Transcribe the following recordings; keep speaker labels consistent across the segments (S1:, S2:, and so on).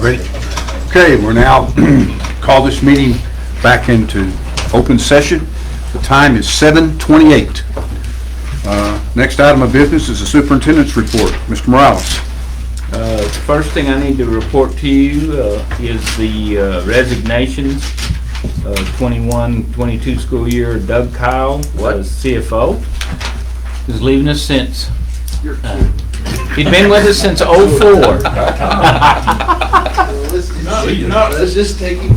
S1: Ready? Okay, we're now call this meeting back into open session. The time is 7:28. Next item of business is the superintendent's report. Mr. Morales.
S2: The first thing I need to report to you is the resignations. 21-22 school year, Doug Kyle was CFO. He's leaving us since. He'd been with us since '04.
S3: Let's just take it.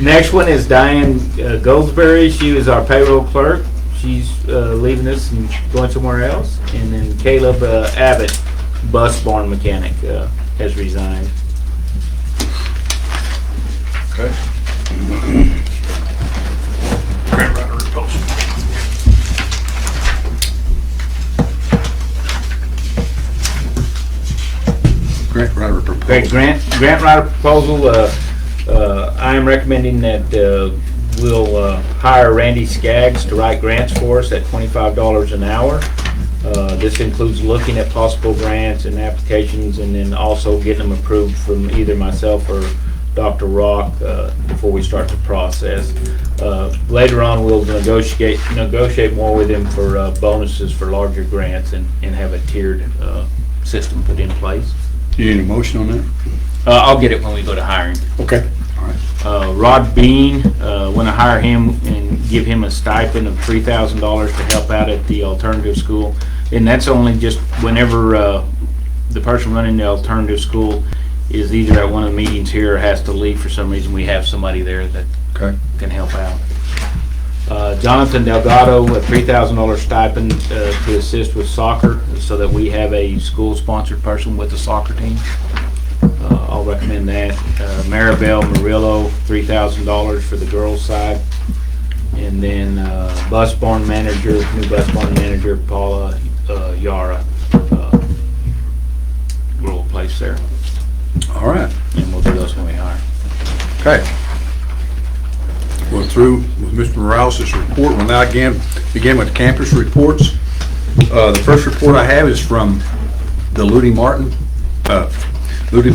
S2: Next one is Diane Goldsberry. She was our payroll clerk. She's leaving us and going somewhere else. And then Caleb Abbott, bus barn mechanic, has resigned.
S1: Okay. Grant writer proposal.
S2: Grant writer proposal. I am recommending that we'll hire Randy Skaggs to write grants for us at $25 an hour. This includes looking at possible grants and applications, and then also getting them approved from either myself or Dr. Rock before we start the process. Later on, we'll negotiate more with him for bonuses for larger grants and have a tiered system put in place.
S1: You need a motion on that?
S2: I'll get it when we go to hiring.
S1: Okay. All right.
S2: Rod Bean, want to hire him and give him a stipend of $3,000 to help out at the alternative school. And that's only just whenever the person running the alternative school is either at one of the meetings here or has to leave for some reason. We have somebody there that can help out. Jonathan Delgado, a $3,000 stipend to assist with soccer so that we have a school-sponsored person with the soccer team. I'll recommend that. Maribel Murillo, $3,000 for the girls' side. And then bus barn manager, new bus barn manager, Paula Yara, we'll place there.
S1: All right.
S2: And we'll do those when we hire.
S1: Okay. We're through with Mr. Morales' report. We'll now begin with campus reports. The first report I have is from the Ludi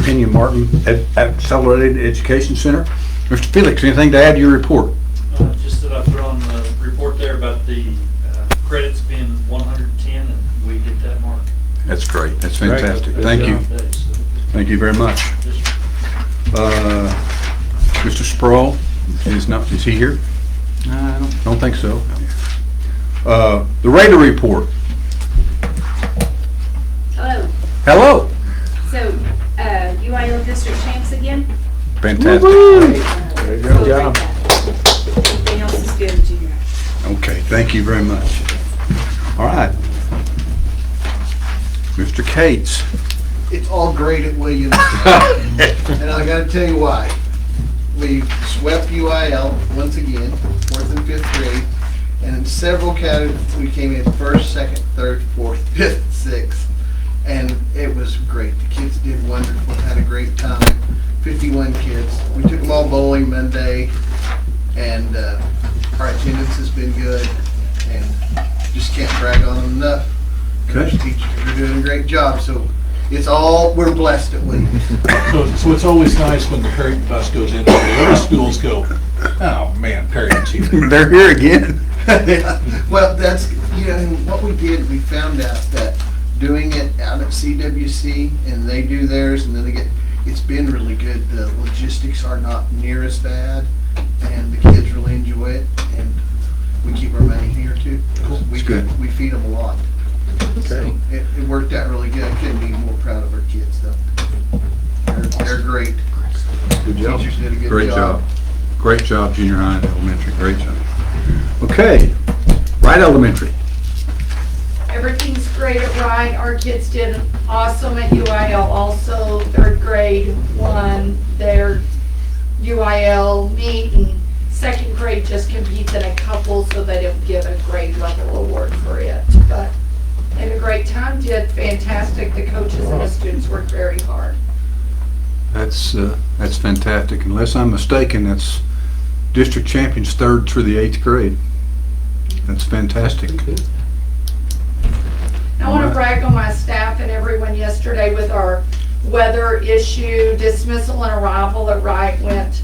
S1: Pinion Martin Accelerated Education Center. Mr. Felix, anything to add to your report?
S4: Just that I've thrown the report there about the credits being 110, and we hit that mark.
S1: That's great. That's fantastic. Thank you. Thank you very much. Mr. Sproul is he here?
S2: I
S1: Don't think so. The Raider report.
S5: Hello.
S1: Hello.
S5: So, UIL district champs again?
S1: Fantastic.
S2: Good job.
S5: Everything else is good, junior.
S1: Okay, thank you very much. All right. Mr. Cates.
S3: It's all great at Williams. And I gotta tell you why. We swept UIL once again, 4th and 5th grade. And in several categories, we came in 1st, 2nd, 3rd, 4th, 5th, 6th. And it was great. The kids did wonderful, had a great time. 51 kids. We took them all bowling Monday, and our attendance has been good, and just can't brag on them enough.
S1: Okay.
S3: Those teachers are doing a great job, so we're blessed at Williams.
S6: So it's always nice when the Perryton bus goes in, the other schools go, oh man, Perryton's here.
S1: They're here again.
S3: Well, that's, what we did, we found out that doing it out at CWC, and they do theirs, and then it's been really good. The logistics are not near as bad, and the kids really enjoy it, and we keep our money here too.
S1: Cool.
S3: We
S1: good.
S3: feed them a lot.
S1: Okay.
S3: So it worked out really good. I couldn't be more proud of our kids though. They're great.
S1: Good job.
S3: Teachers did a good
S1: Great
S3: job.
S1: Great job, junior high and elementary. Great job. Okay. Wright Elementary.
S7: Everything's great at Wright. Our kids did awesome at UIL also. 3rd grade won their UIL meet, and 2nd grade just competes in a couple, so they don't get a grade level award for it. But they had a great time, did fantastic. The coaches and the students worked very hard.
S1: That's fantastic. Unless I'm mistaken, that's district champions 3rd through the 8th grade. That's fantastic.
S7: Now I want to brag on my staff and everyone yesterday with our weather issue. Dismissal and arrival at Wright went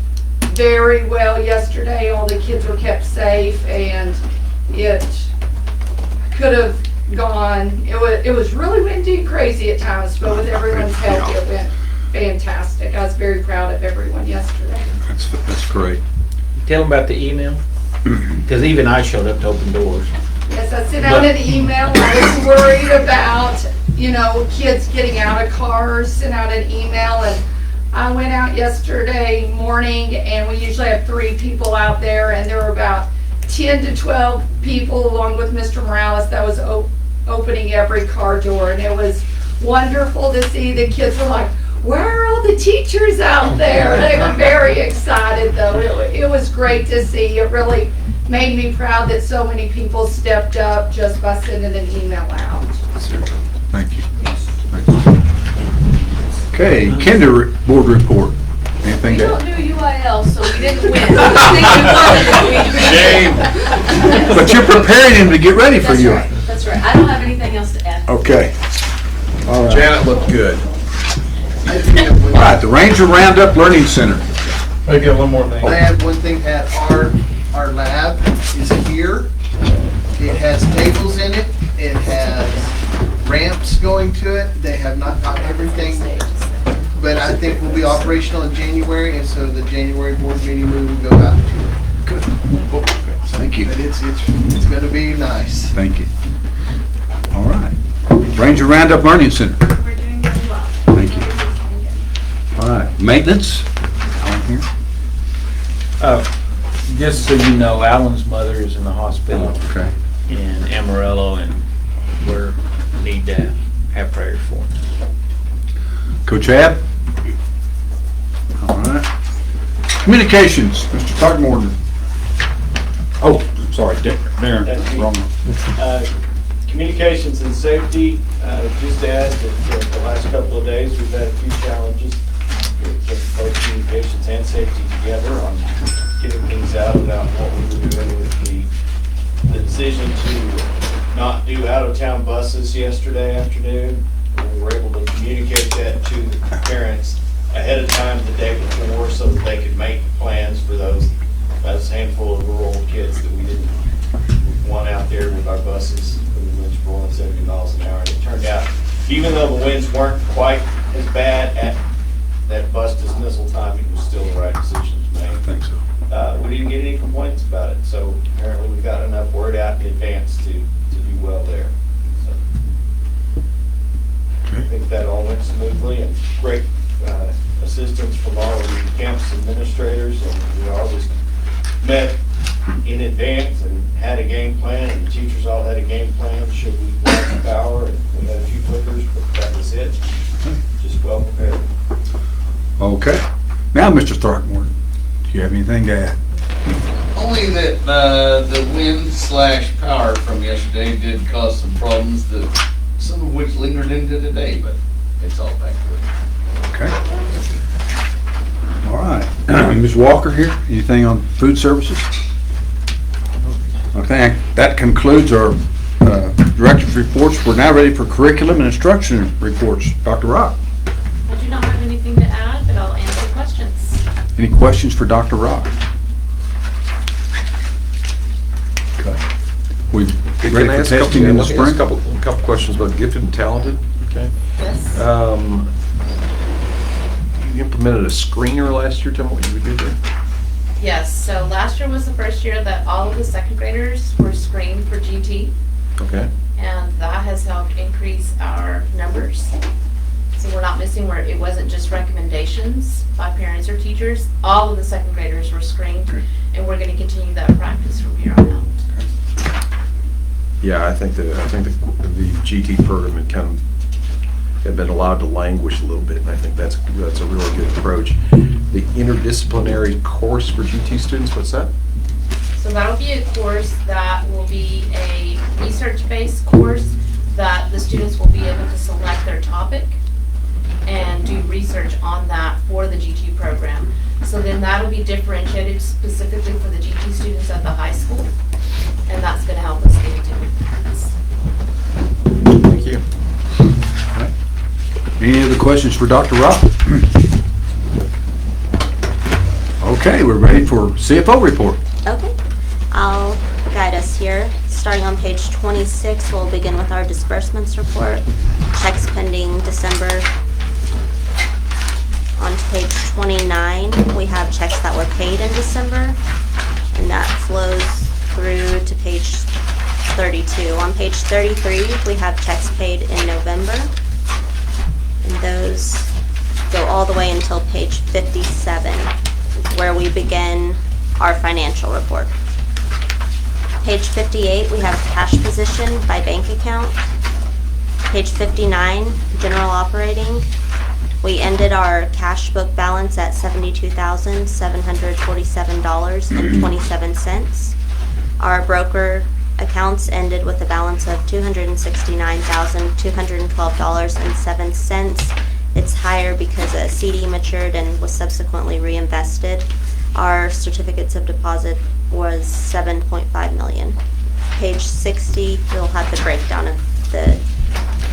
S7: very well yesterday. All the kids were kept safe, and it could have gone, it was really windy and crazy at times, but with everyone's help, it went fantastic. I was very proud of everyone yesterday.
S1: That's great.
S2: Tell them about the email, because even I showed up to open doors.
S7: Yes, I sent out an email. I was worried about, kids getting out of cars, sent out an email, and I went out yesterday morning, and we usually have 3 people out there, and there were about 10 to 12 people, along with Mr. Morales, that was opening every car door, and it was wonderful to see. The kids were like, where are all the teachers out there? They were very excited, though. It was great to see. It really made me proud that so many people stepped up just by sending an email out.
S1: Thank you. Thank you. Okay, Kinder Board Report. Anything
S5: We
S1: to
S5: don't
S1: add?
S5: do UIL, so we didn't win. I think we wanted it.
S1: But you're preparing him to get ready for
S5: That's
S1: you.
S5: right, that's right. I don't have anything else to add.
S1: Okay. All right.
S6: Janet looked good.
S3: I do have
S1: All
S3: one-
S1: right, the Ranger Roundup Learning Center.
S6: I got one more thing.
S3: I have one thing at our lab is here. It has tables in it. It has ramps going to it. They have not got everything, but I think we'll be operational in January, and so the January board meeting we will go out to it.
S1: Good. Thank you.
S3: But it's gonna be nice.
S1: Thank you. All right. Ranger Roundup Learning Center.
S5: We're doing really well.
S1: Thank you. All right. Maintenance. On here.
S2: Just so you know, Alan's mother is in the hospital
S1: Okay.
S2: in Amarillo, and we're need to have prayers for him.
S1: Coach Ab? All right. Communications, Mr. Tugmorton. Oh, sorry, Darren, wrong one.
S8: Communications and safety, just to add that the last couple of days, we've had a few challenges with both communications and safety together on getting things out about what we were doing with the decision to not do out-of-town buses yesterday afternoon. We were able to communicate that to the parents ahead of time the day before so that they could make plans for those handful of rural kids that we didn't want out there with our buses when the winds were blowing 70 miles an hour. And it turned out, even though the winds weren't quite as bad at that bus dismissal time, it was still the right decision to make.
S1: I think so.
S8: We didn't get any complaints about it, so apparently we got enough word out in advance to do well there. So I think that all went smoothly, and great assistance from all of the campus administrators, and we always met in advance and had a game plan, and the teachers all had a game plan should we lose the power, and we had a few flickers, but that was it. Just well prepared.
S1: Okay. Now, Mr. Throckmorton, do you have anything to add?
S9: Only that the wind / power from yesterday did cause some problems, that some of which lingered into today, but it's all back to it.
S1: Okay. All right. Ms. Walker here, anything on food services? Okay, that concludes our director's reports. We're now ready for curriculum and instruction reports. Dr. Rock,
S5: I do not have anything to add, but I'll answer questions.
S1: any questions for Dr. Rock? Okay. We ready for testing in the spring?
S10: A couple questions about gifted and talented, okay?
S5: Yes.
S10: You implemented a screener last year, tell me what you did there.
S5: Yes, so last year was the first year that all of the second graders were screened for GT,
S10: Okay,
S5: and that has helped increase our numbers. So we're not missing where it wasn't just recommendations by parents or teachers. All of the second graders were screened, and we're going to continue that practice from here on out.
S10: yeah, I think the GT program had been allowed to languish a little bit, and I think that's a really good approach. The interdisciplinary course for GT students, what's that?
S5: So that'll be a course that will be a research-based course that the students will be able to select their topic and do research on that for the GT program. So then that'll be differentiated specifically for the GT students at the high school, and that's going to help us get into parents.
S10: Thank you.
S1: Any other questions for Dr. Rob? Okay, we're ready for CFO report.
S11: Okay, I'll guide us here. Starting on page 26, we'll begin with our disbursements report. Checks pending December. On page 29, we have checks that were paid in December, and that flows through to page 32. On page 33, we have checks paid in November, and those go all the way until page 57, where we begin our financial report. Page 58, we have cash position by bank account. Page 59, general operating. We ended our cash book balance at $72,747.27. Our broker accounts ended with a balance of $269,212.07. It's higher because a CD matured and was subsequently reinvested. Our certificates of deposit was $7.5 million. Page 60, we'll have the breakdown of the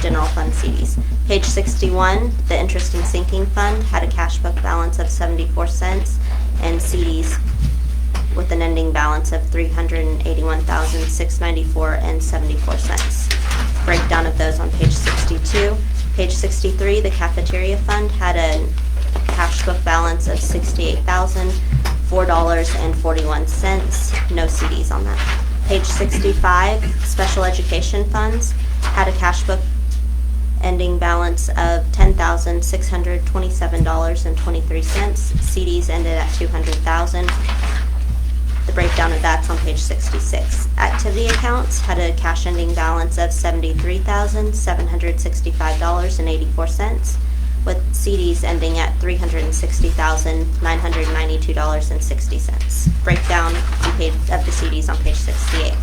S11: general fund CDs. Page 61, the interest and sinking fund had a cash book balance of 74 cents and CDs with an ending balance of $381,694.74. Breakdown of those on page 62. Page 63, the cafeteria fund had a cash book balance of $68,004.41. No CDs on that. Page 65, special education funds had a cash book ending balance of $10,627.23. CDs ended at $200,000. The breakdown of that's on page 66. Activity accounts had a cash ending balance of $73,765.84, with CDs ending at $360,992.60. Breakdown on page of the CDs on page 68.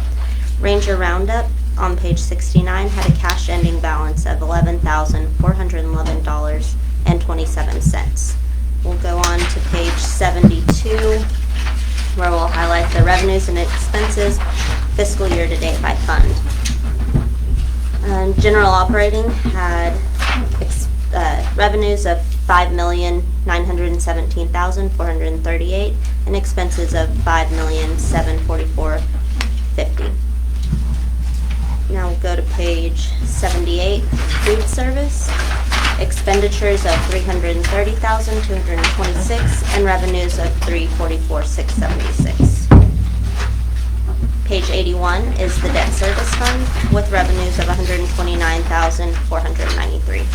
S11: Ranger Roundup on page 69 had a cash ending balance of $11,411.27. We'll go on to page 72, where we'll highlight the revenues and expenses fiscal year to date by fund. General operating had revenues of $5,917,438 and expenses of $5,744.50. Now we'll go to page 78, food service. Expenditures of $330,226 and revenues of $344,676. Page 81 is the debt service fund with revenues of $129,493.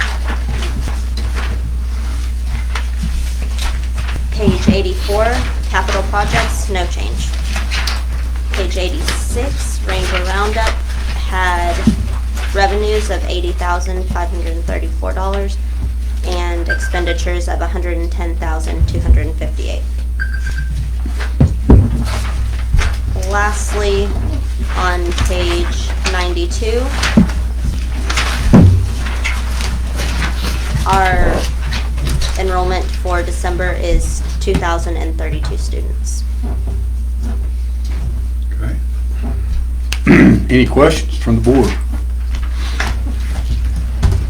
S11: Page 84, capital projects, no change. Page 86, Ranger Roundup had revenues of $80,534 and expenditures of $110,258. Lastly, on page 92, our enrollment for December is 2,032 students.
S1: Okay. Any questions from the board?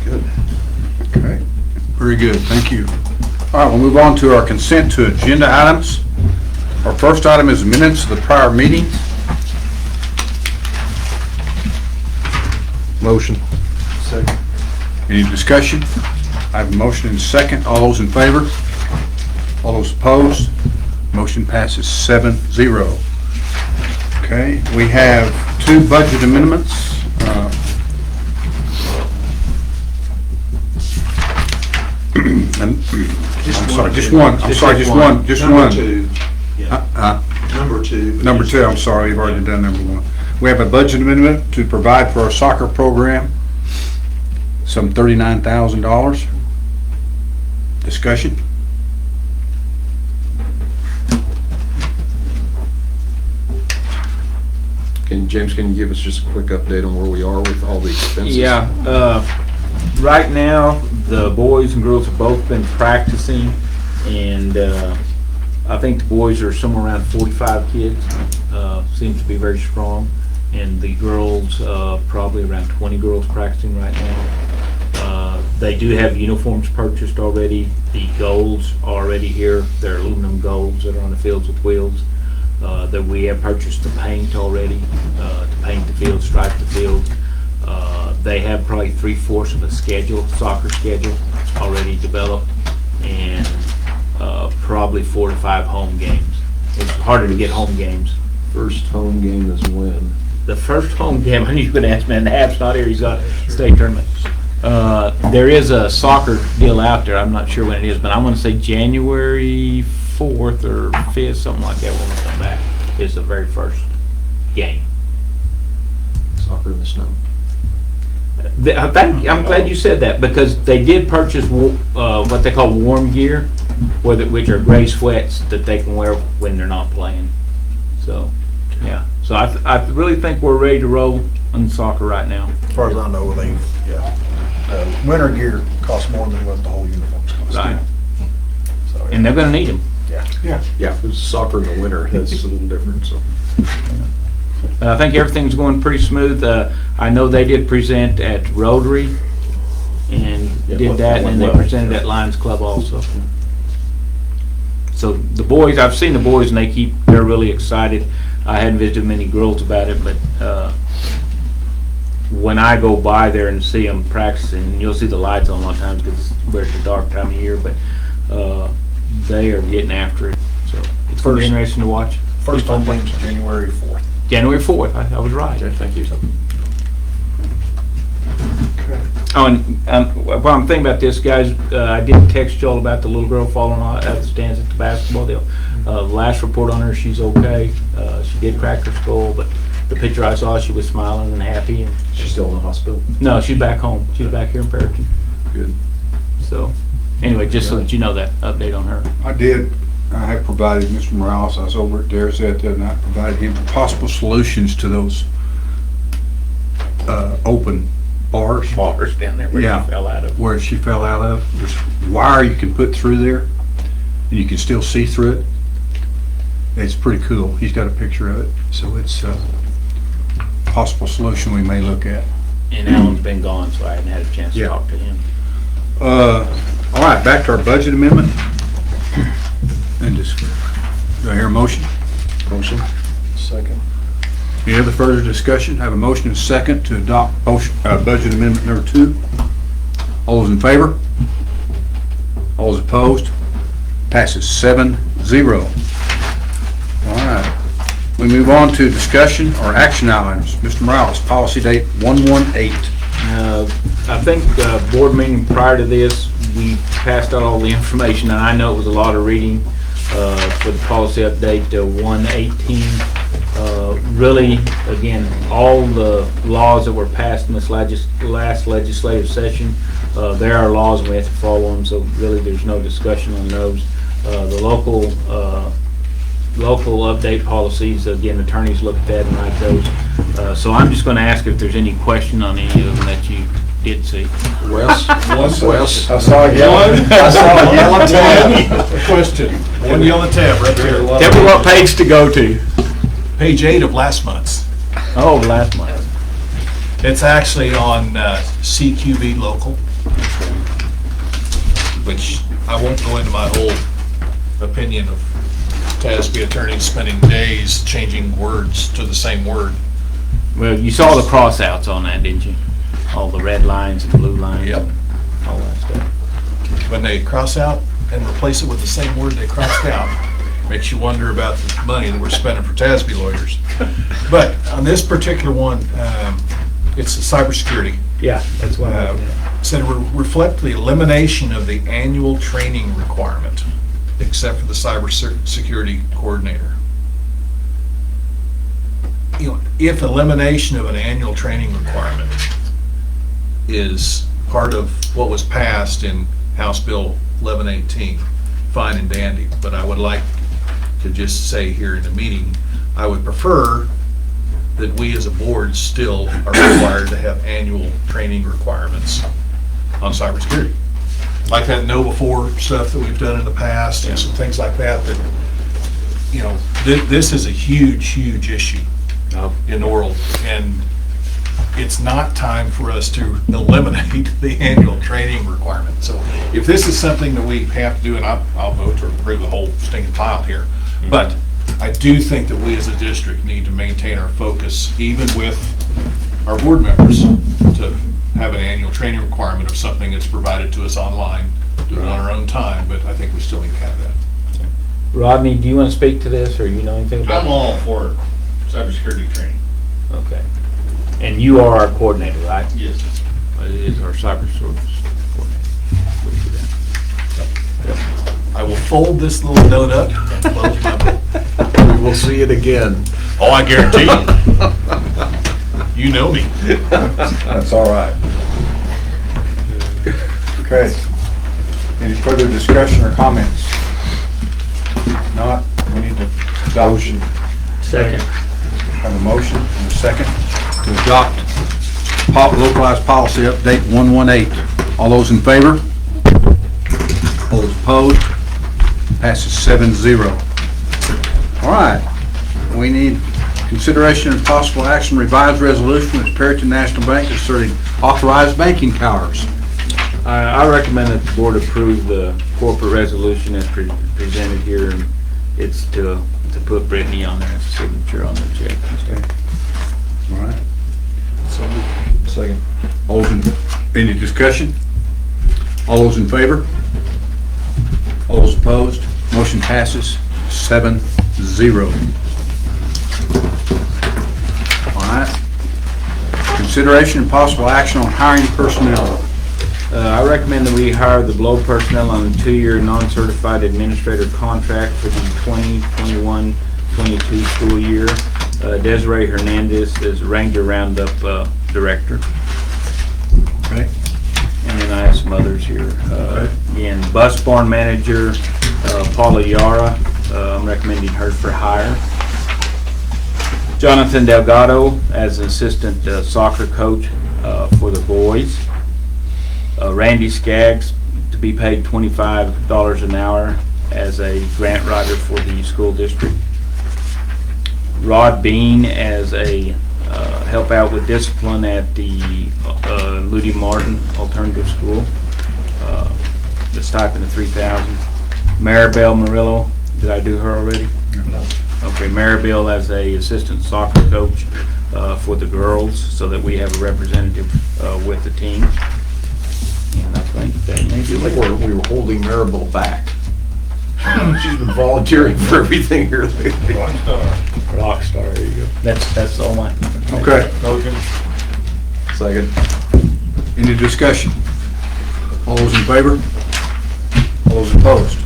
S1: Good. Okay. Very good. Thank you. All right, we'll move on to our consent to agenda items. Our first item is minutes of the prior meeting.
S10: Motion. Second.
S1: Any discussion? I have a motion and a second. All those in favor? All those opposed? Motion passes 7-0. Okay, we have two budget amendments. I'm sorry, just one. I'm sorry, just one. Just
S6: Number
S1: one.
S6: two. Yeah. Number two.
S1: Number two, I'm sorry, you've already done number one. We have a budget amendment to provide for our soccer program, some $39,000. Discussion?
S10: James, can you give us just a quick update on where we are with all the expenses?
S2: Yeah, right now, the boys and girls have both been practicing, and I think the boys are somewhere around 45 kids. Seems to be very strong. And the girls, probably around 20 girls practicing right now. They do have uniforms purchased already. The goals are already here. They're aluminum goals that are on the fields with wheels. That we have purchased the paint already, to paint the field, stripe the field. They have probably 3/4 of a schedule, soccer schedule already developed, and probably 4 to 5 home games. It's harder to get home games.
S10: First home game is when?
S2: The first home game, I knew you were gonna ask, man, the Hab's not here, he's got a state tournament. There is a soccer deal out there, I'm not sure when it is, but I wanna say January 4th or 5th, something like that, when we come back, is the very first game.
S10: Soccer in the snow.
S2: I'm glad you said that, because they did purchase what they call warm gear, which are gray sweats that they can wear when they're not playing. So, yeah. So I really think we're ready to roll on soccer right now.
S12: As far as I know, winter gear costs more than what the whole uniforms cost.
S2: Right.
S12: So,
S2: And they're gonna need them.
S12: yeah.
S10: Yeah, if it's soccer in the winter, that's a little different, so.
S2: I think everything's going pretty smooth. I know they did present at Rotary and did that, and then they presented at Lions Club also. So the boys, I've seen the boys, and they're really excited. I hadn't visited many girls about it, but when I go by there and see them practicing, you'll see the lights on a lot of times because it's a dark time of year, but they are getting after it. So it's going to be interesting to watch.
S12: First home game's January 4th.
S2: January 4th, I was right.
S10: Okay, thank you.
S2: Oh, and while I'm thinking about this, guys, I did text y'all about the little girl falling out of the stands at the basketball deal. Last report on her, she's okay. She did crack her skull, but the picture I saw, she was smiling and happy. And
S10: She's still in the hospital?
S2: no, she's back home. She's back here in Perryton.
S10: Good.
S2: So, anyway, just so that you know that update on her.
S1: I have provided Mr. Morales, I was over at Dare the other night, provided him possible solutions to those open bars.
S2: Bars down there where
S1: Yeah.
S2: she fell out of.
S1: Where she fell out of. There's wire you can put through there, and you can still see through it. It's pretty cool. He's got a picture of it, so it's a possible solution we may look at.
S2: And Alan's been gone, so I hadn't had a chance to
S1: Yeah.
S2: talk to him.
S1: All right, back to our budget amendment. And just, do I hear a motion?
S10: Motion?
S12: Second.
S1: Any other further discussion? Have a motion and a second to adopt budget amendment number 2. All those in favor? All those opposed? Passes 7-0. All right. We move on to discussion or action items. Mr. Morales, policy date 118.
S2: I think board meeting prior to this, we passed out all the information, and I know it was a lot of reading for the policy update 118. Really, again, all the laws that were passed in this last legislative session, there are laws and we have to follow them, so really there's no discussion on those. The local update policies, again, attorneys look at that and write those. So I'm just going to ask if there's any question on any of them that you did see.
S10: Wes? Wes?
S12: I saw a yellow tab.
S6: Question, one yellow tab right there.
S2: Tell me what page to go to.
S6: Page 8 of last month's.
S2: Oh, last month.
S6: It's actually on CQB local, which I won't go into my whole opinion of TASB attorneys spending days changing words to the same word.
S2: Well, you saw the crossouts on that, didn't you? All the red lines and blue lines.
S6: Yep.
S2: And all that stuff.
S6: When they cross out and replace it with the same word they crossed out, makes you wonder about the money that we're spending for TASB lawyers. But on this particular one, it's cybersecurity.
S2: Yeah, that's what I
S6: Said it reflect the elimination of the annual training requirement, except for the cybersecurity coordinator. You know, if elimination of an annual training requirement is part of what was passed in House Bill 1118, fine and dandy, but I would like to just say here in the meeting, I would prefer that we as a board still are required to have annual training requirements on cybersecurity. Like that know-before stuff that we've done in the past and some things like that, that, you know, this is a huge, huge issue in the world. And it's not time for us to eliminate the annual training requirement. So if this is something that we have to do, and I'll vote to approve the whole stinking pile here, but I do think that we as a district need to maintain our focus, even with our board members, to have an annual training requirement of something that's provided to us online, do it on our own time, but I think we still need to have that.
S2: Rodney, do you want to speak to this, or you know anything about
S9: I'm
S2: it?
S9: all for cybersecurity training.
S2: Okay. And you are our coordinator, right?
S9: Yes.
S2: It is our cyber service coordinator. We do that.
S6: I will fold this little note up and close my book.
S10: We will see it again.
S6: Oh, I guarantee you. You know me.
S12: That's all right. Okay. Any further discussion or comments? Not, we need to adopt.
S2: Second.
S12: Have a motion and a second.
S1: To adopt localized policy update 118. All those in favor? All those opposed? Passes 7-0. All right, we need consideration and possible action revised resolution with Perryton National Bank asserting authorized banking powers.
S2: I recommend that the board approve the corporate resolution as presented here, and it's to put Brittany on there as a signature on the check.
S1: All right.
S12: Second.
S1: All those in, any discussion? All those in favor? All those opposed? Motion passes 7-0. All right. Consideration and possible action on hiring personnel.
S2: I recommend that we hire the below personnel on a 2-year non-certified administrator contract for the 2021-22 school year. Desiree Hernandez is Ranger Roundup Director.
S1: Okay.
S2: And then I have some others here. Again, Bus Barn Manager, Paula Yara, I'm recommending her for hire. Jonathan Delgado as an assistant soccer coach for the boys. Randy Skaggs to be paid $25 an hour as a grant writer for the school district. Rod Bean as a help out with discipline at the Ludi Martin Alternative School. The stipend of $3,000. Maribel Murillo, did I do her already?
S12: No.
S2: Okay, Maribel as a assistant soccer coach for the girls, so that we have a representative with the team. And I think that
S10: I
S2: may
S10: feel
S2: be
S10: like we were holding Maribel back. She's been volunteering for everything here lately.
S2: rock star. There you go. That's all mine.
S1: Okay.
S2: Motion.
S10: Second.
S1: Any discussion? All those in favor? All those opposed?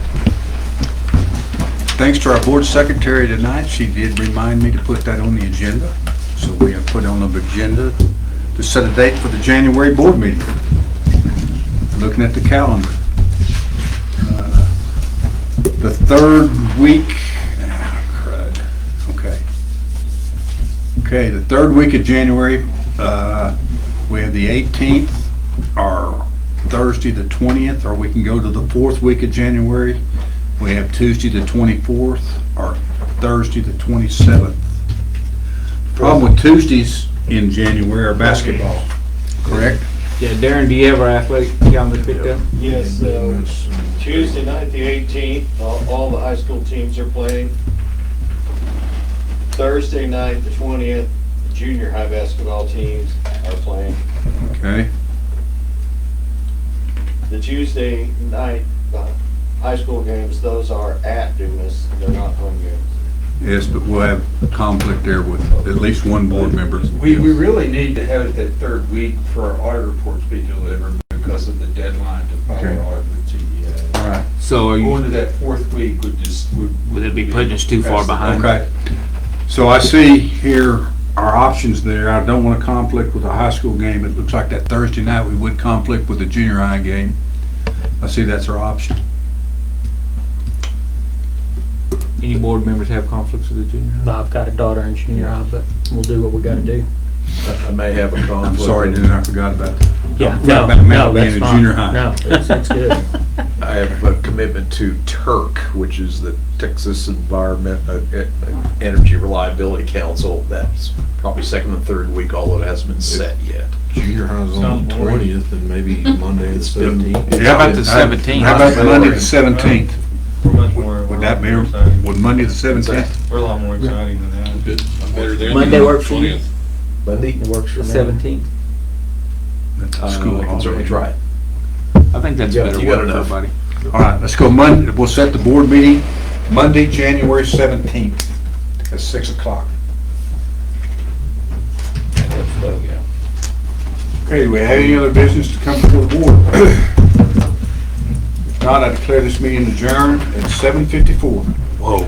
S1: Thanks to our board secretary tonight, she did remind me to put that on the agenda. So we have put on the agenda to set a date for the January board meeting. Looking at the calendar. The third week, crud, okay. Okay, the third week of January, we have the 18th, or Thursday the 20th, or we can go to the fourth week of January. We have Tuesday the 24th, or Thursday the 27th. Problem with Tuesdays in January are basketball, correct?
S2: Yeah, Darren, do you have our athletic calendar picked up?
S8: Yes, Tuesday night, the 18th, all the high school teams are playing. Thursday night, the 20th, the junior high basketball teams are playing.
S1: Okay,
S8: The Tuesday night, the high school games, those are at Dumas, they're not home games.
S1: yes, but we'll have a conflict there with at least one board member.
S13: We really need to have it that third week for our audit reports to be delivered because of the deadline to file
S1: Okay.
S13: our audit with TDA.
S1: All right,
S2: So are
S13: Going to
S2: you,
S13: that fourth week
S2: would it be putting us too far behind?
S1: okay. So I see here our options there. I don't want to conflict with a high school game. It looks like that Thursday night we would conflict with the junior high game. I see that's our option.
S2: Any board members have conflicts with the junior high?
S14: I've got a daughter in junior high, but we'll do what we gotta do.
S10: I may have a conflict.
S1: I'm sorry, dude, I forgot about that.
S2: Yeah,
S1: About
S2: no,
S1: Mount
S2: that's
S1: Lean and
S2: fine.
S1: junior high.
S2: No, it's good.
S10: I have a commitment to TERC, which is the Texas Energy Reliability Council. That's probably second and third week, although it hasn't been set yet.
S13: Junior high's on the 20th and maybe Monday the
S10: It's been-
S13: 17th.
S2: How about the 17th?
S1: How about Monday the 17th?
S13: We're much more.
S1: Would that be, would Monday the 17th?
S13: We're a lot more exciting than that. Good. Better than
S2: Monday work for you?
S13: 20th.
S10: Monday works for me.
S2: 17th.
S1: School
S10: I can certainly
S1: holiday.
S10: try it.
S2: I think that's
S10: You got-
S2: better
S10: you got
S2: work for
S10: enough.
S2: everybody.
S1: All right, let's go Monday, we'll set the board meeting Monday, January 17th at 6 o'clock. Okay, do we have any other business to come before the board? If not, I declare this meeting adjourned at 7:54. Whoa.